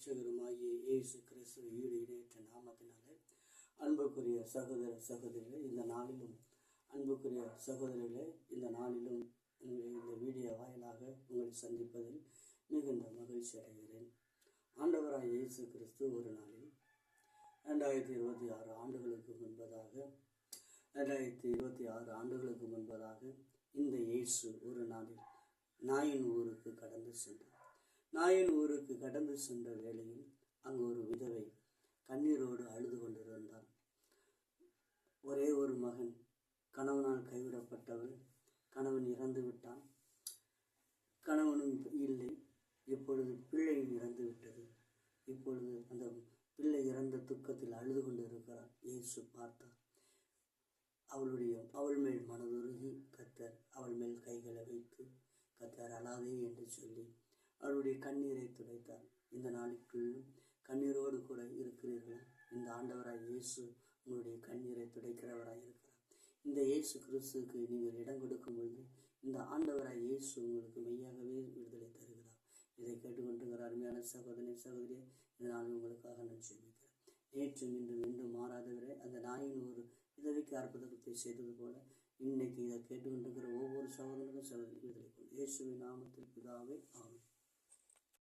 இரட்சகருமாகிய இயேசு கிறிஸ்து ஈடு இணையற்ற நாமத்தினாலே அன்புக்குரிய சகோதர சகோதரிகளே, இந்த நாளிலும் அன்புக்குரிய சகோதரிகளே, இந்த நாளிலும் இந்த வீடியோ வாயிலாக உங்களை சந்திப்பதில் மிகுந்த மகிழ்ச்சி அடைகிறேன். ஆண்டவராய் இயேசு கிறிஸ்து ஒரு நாளில் 2026 ஆண்டுகளுக்கு முன்பதாக இந்த இயேசு ஒரு நாளில் நாயின் ஊருக்கு கடந்து சென்றார். நாயின் ஊருக்கு கடந்து சென்ற வேளையில் அங்கு ஒரு விதவை கண்ணீரோடு அழுது கொண்டிருந்தார். ஒரே ஒரு மகன், கணவனால் கைவிடப்பட்டவள், கணவன் இறந்து விட்டான், கணவனும் இல்லை, இப்பொழுது பிள்ளையும் இறந்து விட்டது. இப்பொழுது அந்த பிள்ளை இறந்த துக்கத்தில் அழுது கொண்டு இருக்கிறார். இயேசு பார்த்தார். அவள் மேல் மனதுருகி கர்த்தர் அவள் மேல் கைகளை வைத்து, கர்த்தர் அழாதே என்று சொல்லி அவருடைய கண்ணீரை துடைத்தார். இந்த நாளுக்குள்ளும் கண்ணீரோடு கூட இருக்கிறீர்களா? இந்த ஆண்டவராய் இயேசு உங்களுடைய கண்ணீரை துடைக்கிறவராய் இருக்கிறார். இந்த இயேசு கிறிஸ்துவுக்கு நீங்கள் இடம் கொடுக்கும் பொழுது இந்த ஆண்டவராய் இயேசு உங்களுக்கு மெய்யாகவே விடுதலை தருகிறார். இதை கேட்டுக்கொண்டிருக்கிற அருமையான சகோதரனே, சகோதரியே, இதனால் உங்களுக்காக நான் ஜெபிக்கிறேன். நேற்றும் இன்றும் மாறாதவரே, அந்த நாயின் ஒரு விதவைக்கு அற்புதத்தை செய்தது போல இன்னைக்கு இதை கேட்டுக்கொண்டிருக்கிற ஒவ்வொரு சகோதரனுக்கும் விடுதலை கொள்ளும். இயேசுவின் நாமத்தில் பிதாவே, ஆமென்.